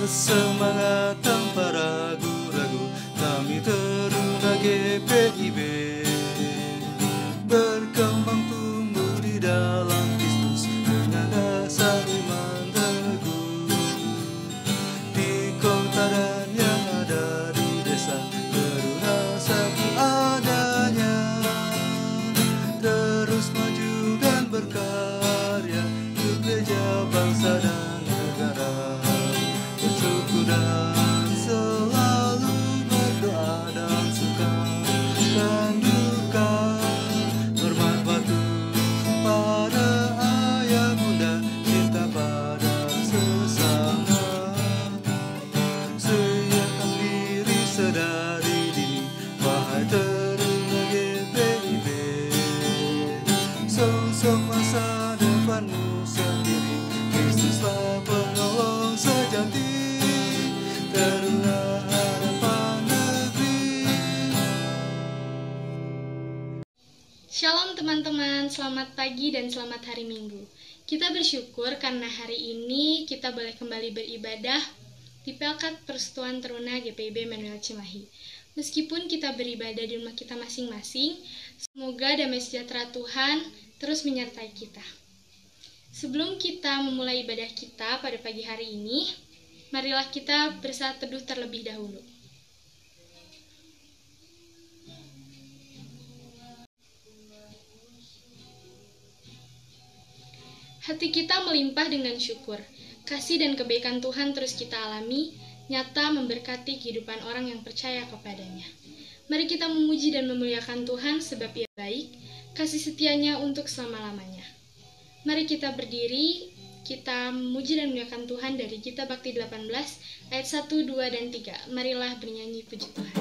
semangat tanpa ragu-ragu, kami Taruna GPIB berkembang tumbuh di dalam Kristus dengan dasar iman teguh. Di kota dan yang ada di desa, Taruna satu adanya, terus maju dan berkarya untuk gereja, bangsa dan negara. Bersyukur dan selalu berdoa dan suka dan duka, hormat waktu pada ayah bunda, cinta pada sesama. Siapkan diri sedari dini, wahai Taruna GPIB. Sosok masa depanmu sendiri, Kristuslah penolong sejati, Taruna harapan negeri. Shalom teman-teman, selamat pagi dan selamat hari Minggu. Kita bersyukur karena hari ini kita boleh kembali beribadah di Pelkat Persekutuan Taruna GPIB Manuel Cimahi. Meskipun kita beribadah di rumah kita masing-masing, semoga damai sejahtera Tuhan terus menyertai kita. Sebelum kita memulai ibadah kita pada pagi hari ini, marilah kita bersaat teduh terlebih dahulu. Hati kita melimpah dengan syukur. Kasih dan kebaikan Tuhan terus kita alami, nyata memberkati kehidupan orang yang percaya kepadanya. Mari kita memuji dan memuliakan Tuhan sebab Ia baik, kasih setianya untuk selama-lamanya. Mari kita berdiri, kita memuji dan memuliakan Tuhan dari Kitab Bakti 18 ayat 1, 2, dan 3. Marilah bernyanyi puji Tuhan.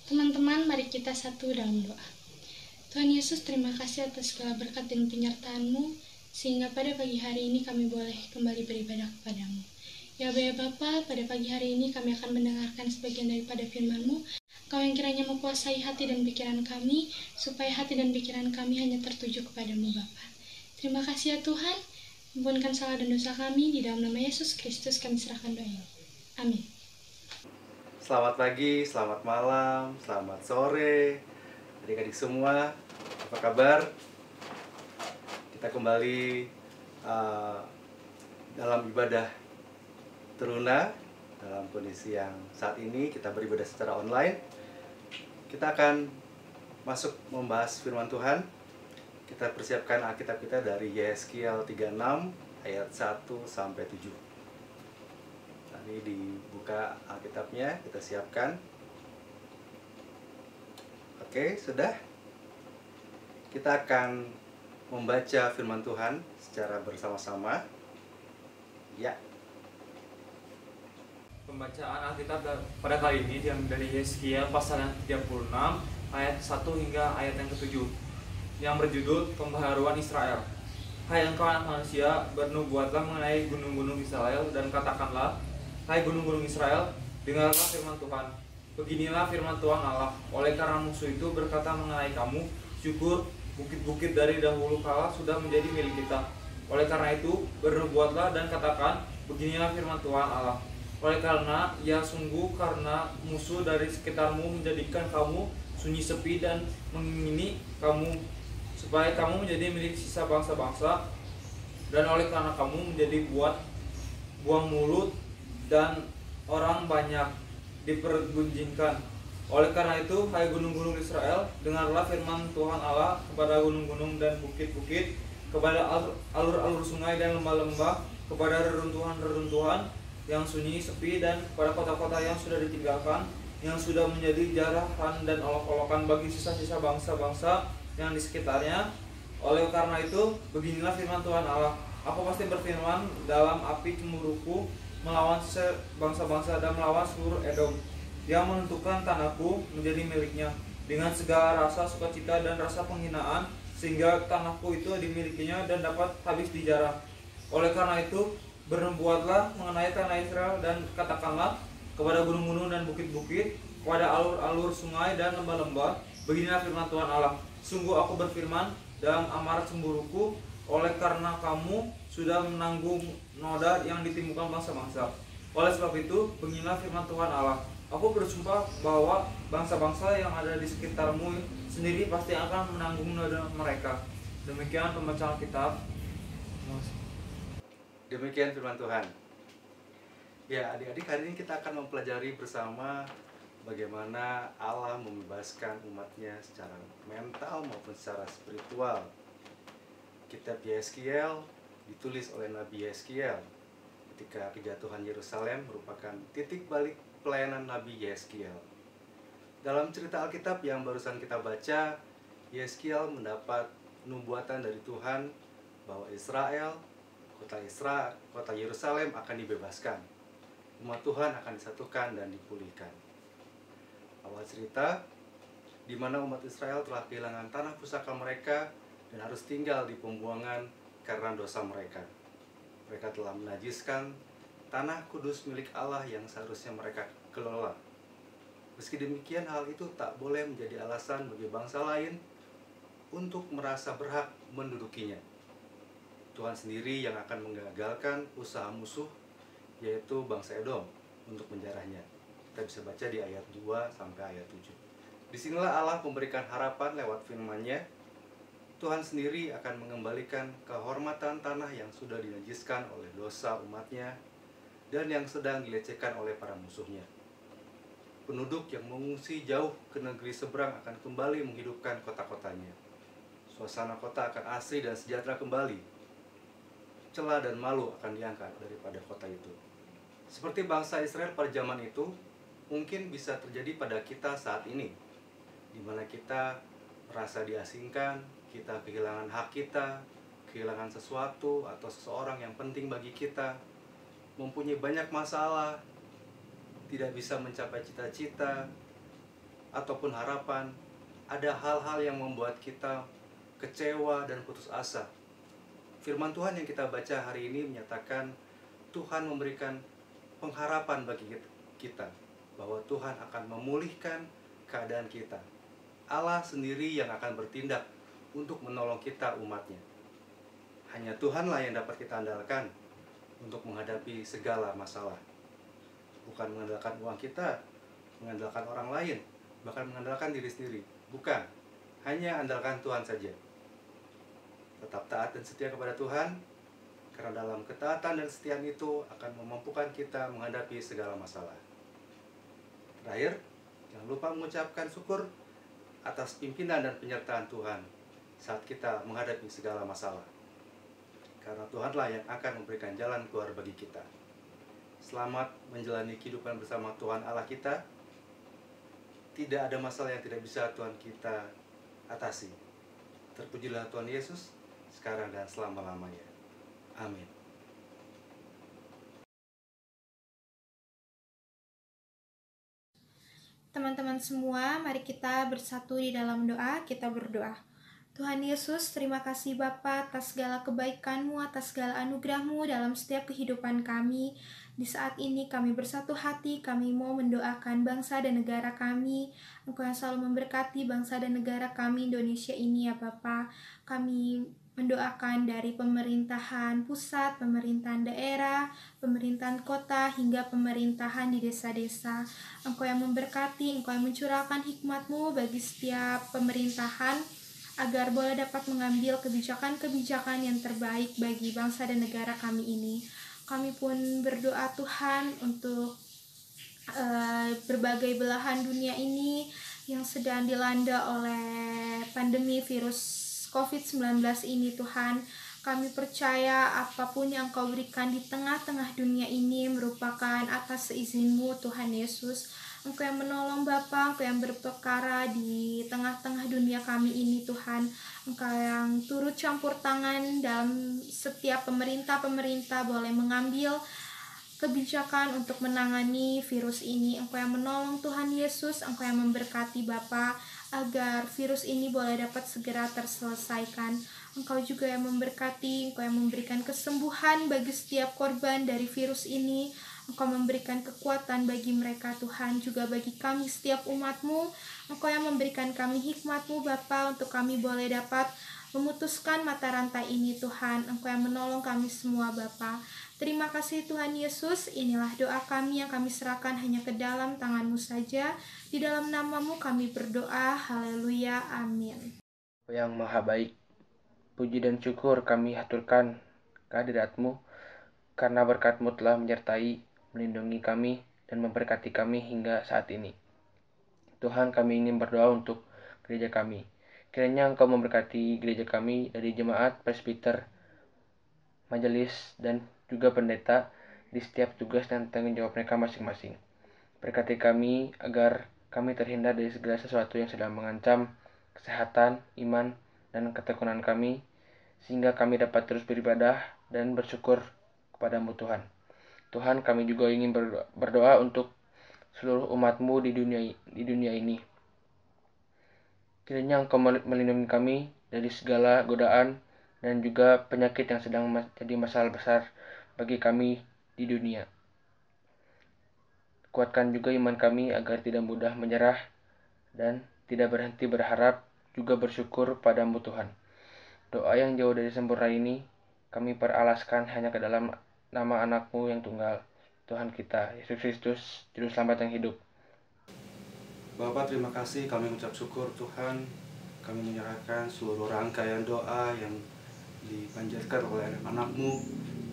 Teman-teman, mari kita satu dalam doa. Tuhan Yesus, terima kasih atas segala berkat dan penyertaan-Mu, sehingga pada pagi hari ini kami boleh kembali beribadah kepada-Mu. Ya Bapa, pada pagi hari ini kami akan mendengarkan sebagian daripada firman-Mu. Kau yang kiranya menguasai hati dan pikiran kami, supaya hati dan pikiran kami hanya tertuju kepada-Mu Bapa. Terima kasih ya Tuhan, Ampunkan salah dan dosa kami, di dalam nama Yesus Kristus kami serahkan doa ini. Amin. Selamat pagi, selamat malam, selamat sore adik-adik semua. Apa kabar? Kita kembali dalam ibadah Teruna. Dalam kondisi yang saat ini kita beribadah secara online. Kita akan masuk membahas firman Tuhan. Kita persiapkan Alkitab kita dari Yeskiel 36 ayat 1 sampai 7. Ini dibuka Alkitabnya, kita siapkan. Oke, sudah. Kita akan membaca firman Tuhan secara bersama-sama. Ya. Pembacaan Alkitab pada kali ini diambil dari Yeskiel pasal yang 36 ayat 1 hingga ayat yang ke-7 yang berjudul Pembaharuan Israel. Hai engkau anak manusia, bernubuatlah mengenai gunung-gunung Israel dan katakanlah, hai gunung-gunung Israel, dengarlah firman Tuhan. Beginilah firman Tuhan Allah, oleh karena musuh itu berkata mengenai kamu, syukur, bukit-bukit dari dahulu kala sudah menjadi milik kita. Oleh karena itu, bernubuatlah dan katakan, beginilah firman Tuhan Allah. Oleh karena karena musuh dari sekitarmu menjadikan kamu sunyi sepi dan mengingini kamu supaya kamu menjadi milik sisa bangsa-bangsa, dan oleh karena kamu menjadi buang mulut dan orang banyak dipergunjingkan. Oleh karena itu, hai gunung-gunung Israel, dengarlah firman Tuhan Allah kepada gunung-gunung dan bukit-bukit, kepada alur-alur sungai dan lembah-lembah, kepada reruntuhan-reruntuhan yang sunyi sepi, dan kepada kota-kota yang sudah ditinggalkan, yang sudah menjadi jarahan dan olok-olokan bagi sisa-sisa bangsa-bangsa yang di sekitarnya. Oleh karena itu, beginilah firman Tuhan Allah, aku pasti berfirman dalam api cemburuku melawan bangsa-bangsa dan melawan seluruh Edom, yang menentukan tanahku menjadi miliknya dengan segala rasa sukacita dan rasa penghinaan, sehingga tanahku itu dimilikinya dan dapat habis dijarah. Oleh karena itu, bernubuatlah mengenai tanah Israel dan katakanlah kepada gunung-gunung dan bukit-bukit, kepada alur-alur sungai dan lembah-lembah, beginilah firman Tuhan Allah, sungguh aku berfirman dalam amarah cemburuku, oleh karena kamu sudah menanggung noda yang ditimbulkan bangsa-bangsa. Oleh sebab itu, beginilah firman Tuhan Allah, aku bersumpah bahwa bangsa-bangsa yang ada di sekitarmu sendiri pasti akan menanggung noda mereka. Demikian pembacaan kitab. Demikian firman Tuhan. Ya, adik-adik, hari ini kita akan mempelajari bersama bagaimana Allah membebaskan umatnya secara mental maupun secara spiritual. Kitab Yeskiel ditulis oleh Nabi Yeskiel ketika kejatuhan Yerusalem merupakan titik balik pelayanan Nabi Yeskiel. Dalam cerita Alkitab yang barusan kita baca, Yeskiel mendapat nubuatan dari Tuhan bahwa kota Yerusalem akan dibebaskan. Umat Tuhan akan disatukan dan dipulihkan. Awal cerita di mana umat Israel telah kehilangan tanah pusaka mereka dan harus tinggal di pembuangan karena dosa mereka. Mereka telah menajiskan tanah kudus milik Allah yang seharusnya mereka kelola. Meski demikian, hal itu tak boleh menjadi alasan bagi bangsa lain untuk merasa berhak mendudukinya. Tuhan sendiri yang akan menggagalkan usaha musuh, yaitu bangsa Edom, untuk menjarahnya. Kita bisa baca di ayat 2 sampai ayat 7. Disinilah Allah memberikan harapan lewat firman-Nya. Tuhan sendiri akan mengembalikan kehormatan tanah yang sudah dinajiskan oleh dosa umatnya dan yang sedang dilecehkan oleh para musuhnya. Penduduk yang mengungsi jauh ke negeri seberang akan kembali menghidupkan kota-kotanya. Suasana kota akan asri dan sejahtera kembali. Celah dan malu akan diangkat daripada kota itu. Seperti bangsa Israel pada zaman itu, mungkin bisa terjadi pada kita saat ini, di mana kita merasa diasingkan, kita kehilangan hak kita, kehilangan sesuatu atau seseorang yang penting bagi kita, mempunyai banyak masalah, tidak bisa mencapai cita-cita ataupun harapan. Ada hal-hal yang membuat kita kecewa dan putus asa. Firman Tuhan yang kita baca hari ini menyatakan Tuhan memberikan pengharapan bagi kita bahwa Tuhan akan memulihkan keadaan kita. Allah sendiri yang akan bertindak untuk menolong kita umatnya. Hanya Tuhanlah yang dapat kita andalkan untuk menghadapi segala masalah. Bukan mengandalkan uang kita, mengandalkan orang lain, bahkan mengandalkan diri sendiri. Bukan, hanya andalkan Tuhan saja. Tetap taat dan setia kepada Tuhan, karena dalam ketaatan dan kesetiaan itu akan memampukan kita menghadapi segala masalah. Terakhir, jangan lupa mengucapkan syukur atas pimpinan dan penyertaan Tuhan saat kita menghadapi segala masalah. Karena Tuhanlah yang akan memberikan jalan keluar bagi kita. Selamat menjalani kehidupan bersama Tuhan Allah kita. Tidak ada masalah yang tidak bisa Tuhan kita atasi. Terpujilah Tuhan Yesus, sekarang dan selama-lamanya. Amin. Teman-teman semua, mari kita bersatu di dalam doa. Kita berdoa. Tuhan Yesus, terima kasih Bapa atas segala kebaikan-Mu, atas segala anugerah-Mu dalam setiap kehidupan kami. Di saat ini kami bersatu hati, kami mau mendoakan bangsa dan negara kami. Engkau yang selalu memberkati bangsa dan negara kami Indonesia ini ya Bapa. Kami mendoakan dari pemerintahan pusat, pemerintahan daerah, pemerintahan kota, hingga pemerintahan di desa-desa. Engkau yang memberkati, Engkau yang mencurahkan hikmat-Mu bagi setiap pemerintahan, agar boleh dapat mengambil kebijakan-kebijakan yang terbaik bagi bangsa dan negara kami ini. Kami pun berdoa Tuhan untuk berbagai belahan dunia ini yang sedang dilanda oleh pandemi virus COVID-19 ini Tuhan. Kami percaya apapun yang Kau berikan di tengah-tengah dunia ini merupakan atas seizin-Mu Tuhan Yesus. Engkau yang menolong Bapa, Engkau yang berperkara di tengah-tengah dunia kami ini Tuhan. Engkau yang turut campur tangan dalam setiap pemerintah boleh mengambil kebijakan untuk menangani virus ini. Engkau yang menolong Tuhan Yesus, Engkau yang memberkati Bapa agar virus ini boleh dapat segera terselesaikan. Engkau juga yang memberkati, Engkau yang memberikan kesembuhan bagi setiap korban dari virus ini. Engkau memberikan kekuatan bagi mereka Tuhan, juga bagi kami setiap umat-Mu. Engkau yang memberikan kami hikmat-Mu Bapa untuk kami boleh dapat memutuskan mata rantai ini Tuhan. Engkau yang menolong kami semua Bapa. Terima kasih Tuhan Yesus, inilah doa kami yang kami serahkan hanya ke dalam tangan-Mu saja. Di dalam nama-Mu kami berdoa, haleluya, amin. Yang maha baik, puji dan syukur kami haturkan kehadirat-Mu, karena berkat-Mu telah menyertai, melindungi kami, dan memberkati kami hingga saat ini. Tuhan, kami ingin berdoa untuk gereja kami. Kiranya Engkau memberkati gereja kami dari jemaat, presbiter, majelis, dan juga pendeta di setiap tugas dan tanggung jawab mereka masing-masing. Berkati kami agar kami terhindar dari segala sesuatu yang sedang mengancam kesehatan, iman, dan ketekunan kami, sehingga kami dapat terus beribadah dan bersyukur kepada-Mu Tuhan. Tuhan, kami juga ingin berdoa untuk seluruh umat-Mu di dunia ini. Kiranya Engkau melindungi kami dari segala godaan dan juga penyakit yang sedang menjadi masalah besar bagi kami di dunia. Kuatkan juga iman kami agar tidak mudah menyerah dan tidak berhenti berharap, juga bersyukur pada-Mu Tuhan. Doa yang jauh dari sempurna ini kami peralaskan hanya ke dalam nama anak-Mu yang tunggal, Tuhan kita, Yesus Kristus, Juru Selamat yang hidup. Bapa, terima kasih, kami mengucap syukur Tuhan. Kami menyerahkan seluruh rangkaian doa yang dipanjatkan oleh anak-anak-Mu,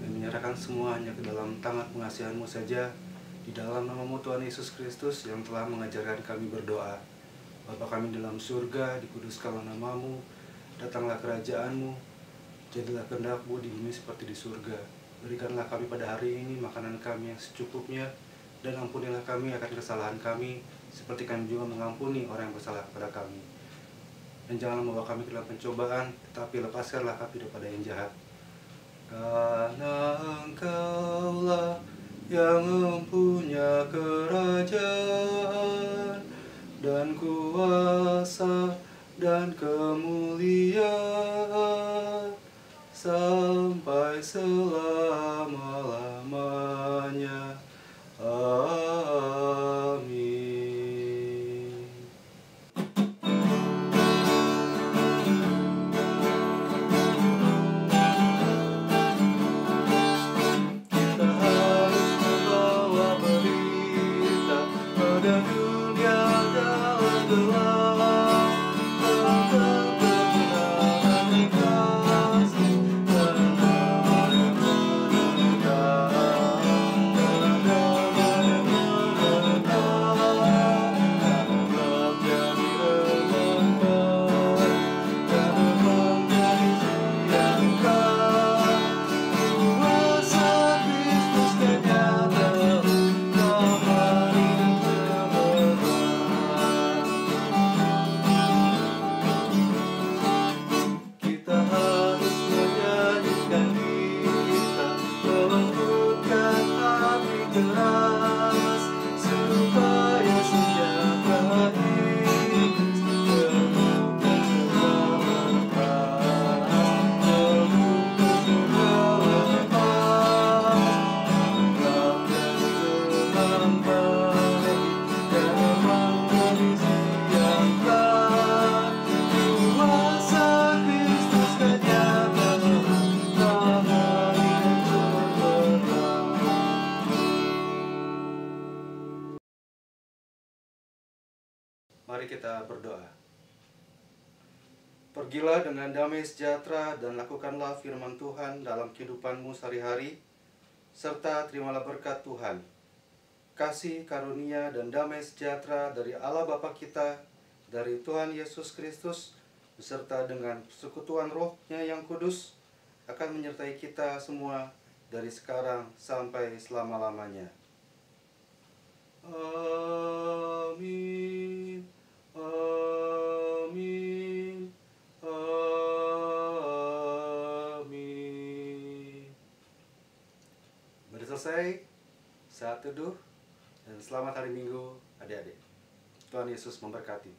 dan menyerahkan semuanya ke dalam tangan pengasihan-Mu saja. Di dalam nama-Mu Tuhan Yesus Kristus yang telah mengajarkan kami berdoa. Bapa kami dalam surga, dikuduskanlah nama-Mu, datanglah kerajaan-Mu, jadilah kehendak-Mu di bumi seperti di surga. Berikanlah kami pada hari ini makanan kami yang secukupnya, dan ampunilah kami akan kesalahan kami, seperti kami juga mengampuni orang yang bersalah kepada kami. Dan janganlah membawa kami ke dalam pencobaan, tetapi lepaskanlah kami daripada yang jahat. Karena Engkaulah yang mempunyai kerajaan dan kuasa dan kemuliaan sampai selama-lamanya. Amin. kita berdoa. Pergilah dengan damai sejahtera dan lakukanlah firman Tuhan dalam kehidupanmu sehari-hari, serta terimalah berkat Tuhan, kasih, karunia, dan damai sejahtera dari Allah Bapa kita, dari Tuhan Yesus Kristus, beserta dengan persekutuan Roh-Nya yang kudus, akan menyertai kita semua dari sekarang sampai selama-lamanya. Amin. Amin. Amin. Mari selesai saat teduh, dan selamat hari Minggu adik-adik. Tuhan Yesus memberkati.